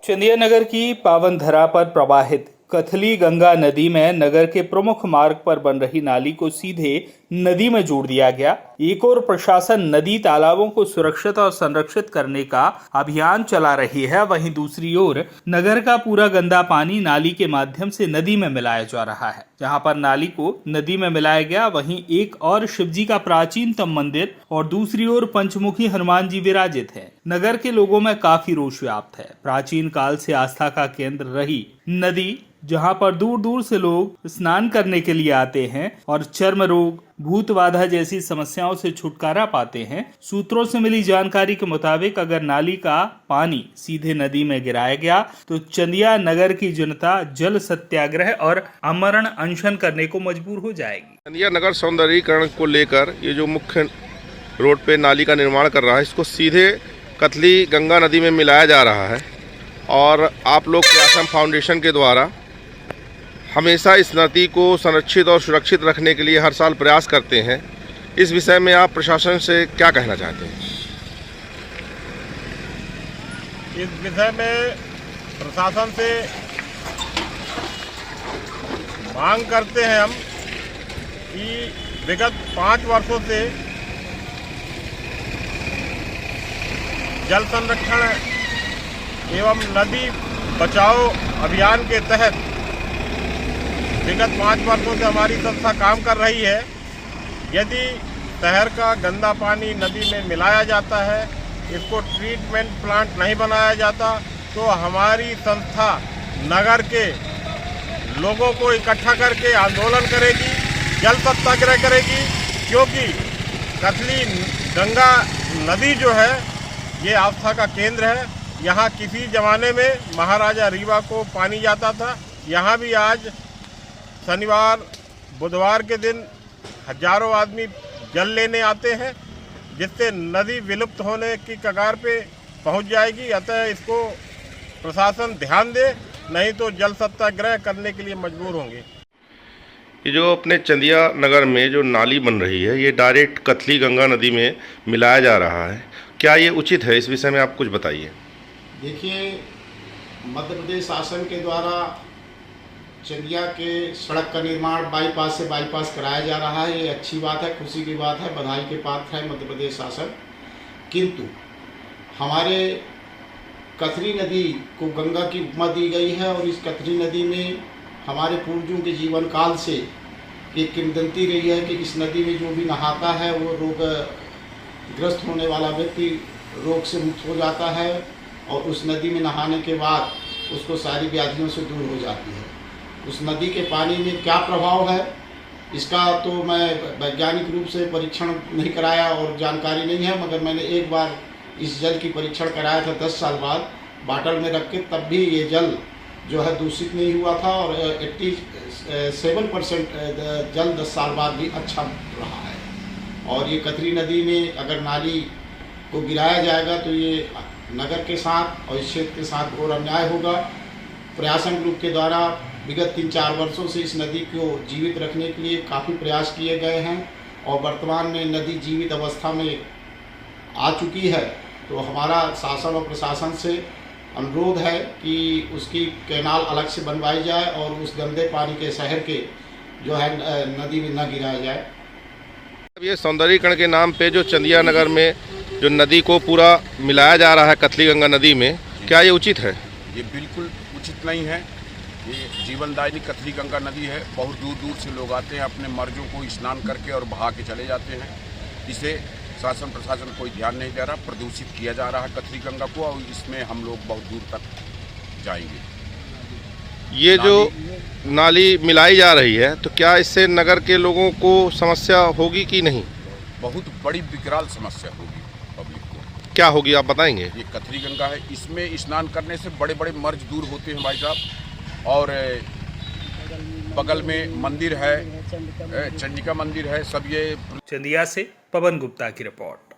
चंदिया नगर की पावन धरा पर प्रवाहित कथली गंगा नदी में नगर के प्रमुख मार्ग पर बन रही नाली को सीधे नदी में जोड़ दिया गया। एक और प्रशासन नदी तालाबों को सुरक्षित और संरक्षित करने का अभियान चला रही है, वहीं दूसरी ओर नगर का पूरा गंदा पानी नाली के माध्यम से नदी में मिलाया जा रहा है। जहां पर नाली को नदी में मिलाया गया, वहीं एक और शिवजी का प्राचीनतम मंदिर और दूसरी ओर पंचमुखी हनुमान जी विराजित है। नगर के लोगों में काफी रोष व्याप्त है। प्राचीन काल से आस्था का केंद्र रही नदी, जहां पर दूर दूर से लोग स्नान करने के लिए आते हैं और चर्म रोग, भूत बाधा जैसी समस्याओं से छुटकारा पाते हैं। सूत्रों से मिली जानकारी के मुताबिक अगर नाली का पानी सीधे नदी में गिराया गया तो चंदिया नगर की जनता जल सत्याग्रह और आमरण अनशन करने को मजबूर हो जाएगी। चंदिया नगर सौंदर्यीकरण को लेकर ये जो मुख्य रोड पे नाली का निर्माण कर रहा है, इसको सीधे कथली गंगा नदी में मिलाया जा रहा है और आप लोग प्रयासम फाउंडेशन के द्वारा हमेशा इस नदी को संरक्षित और सुरक्षित रखने के लिए हर साल प्रयास करते हैं। इस विषय में आप प्रशासन से क्या कहना चाहते हैं? इस विषय में प्रशासन से मांग करते हैं हम कि विगत 5 वर्षों से जल संरक्षण एवं नदी बचाओ अभियान के तहत विगत 5 वर्षों से हमारी संस्था काम कर रही है। यदि शहर का गंदा पानी नदी में मिलाया जाता है, इसको ट्रीटमेंट प्लांट नहीं बनाया जाता, तो हमारी संस्था नगर के लोगों को इकट्ठा करके आंदोलन करेगी, जल सत्याग्रह करेगी। क्योंकि कथली गंगा नदी जो है ये आस्था का केंद्र है। यहाँ किसी ज़माने में महाराजा रीवा को पानी जाता था। यहाँ भी आज शनिवार बुधवार के दिन हजारों आदमी जल लेने आते हैं, जिससे नदी विलुप्त होने की कगार पे पहुंच जाएगी। अतः इसको प्रशासन ध्यान दे, नहीं तो जल सत्याग्रह करने के लिए मजबूर होंगे। ये जो अपने चंदिया नगर में जो नाली बन रही है, ये डायरेक्ट कथली गंगा नदी में मिलाया जा रहा है, क्या ये उचित है? इस विषय में आप कुछ बताइए। देखिए, मध्य प्रदेश शासन के द्वारा चंदिया के सड़क का निर्माण बाईपास से बाईपास कराया जा रहा है। ये अच्छी बात है, खुशी की बात है, बधाई के पात्र है मध्य प्रदेश शासन। किंतु हमारे कथरी नदी को गंगा की उपमा दी गई है और इस कथरी नदी में हमारे पूर्वजों के जीवन काल से एक किंवदंती रही है कि इस नदी में जो भी नहाता है वो रोगग्रस्त होने वाला व्यक्ति रोग से मुक्त हो जाता है और उस नदी में नहाने के बाद उसको सारी व्याधियों से दूर हो जाती है। उस नदी के पानी में क्या प्रभाव है, इसका तो मैं वैज्ञानिक रूप से परीक्षण नहीं कराया और जानकारी नहीं है, मगर मैंने एक बार इस जल की परीक्षण कराया था 10 साल बाद बाटल में रख के, तब भी ये जल जो है दूषित नहीं हुआ था और 87% जल 10 साल बाद भी अच्छा रहा है। और ये कथरी नदी में अगर नाली को गिराया जाएगा तो ये नगर के साथ और इस क्षेत्र के साथ घोर अन्याय होगा। प्रयासन ग्रुप के द्वारा विगत 3-4 वर्षों से इस नदी को जीवित रखने के लिए काफ़ी प्रयास किए गए हैं और वर्तमान में नदी जीवित अवस्था में आ चुकी है। तो हमारा शासन और प्रशासन से अनुरोध है कि उसकी कैनाल अलग से बनवाई जाए और उस गंदे पानी के शहर के जो है नदी में न गिराया जाए। अब ये सौंदर्यीकरण के नाम पे जो चंदिया नगर में जो नदी को पूरा मिलाया जा रहा है कथली गंगा नदी में, क्या ये उचित है? ये बिल्कुल उचित नहीं है। ये जीवनदायिनी कथली गंगा नदी है। बहुत दूर दूर से लोग आते हैं, अपने मर्जों को स्नान करके और बहा के चले जाते हैं। इसे शासन प्रशासन कोई ध्यान नहीं दे रहा, प्रदूषित किया जा रहा है कथली गंगा को और इसमें हम लोग बहुत दूर तक जाएंगे। ये जो नाली मिलाई जा रही है, तो क्या इससे नगर के लोगों को समस्या होगी कि नहीं? बहुत बड़ी विकराल समस्या होगी पब्लिक को। क्या होगी आप बताएंगे? ये कथली गंगा है, इसमें स्नान करने से बड़े बड़े मर्ज दूर होते हैं भाई साहब। और बगल में मंदिर है, चंडिका मंदिर है, सब ये। चंदिया से पवन गुप्ता की रिपोर्ट।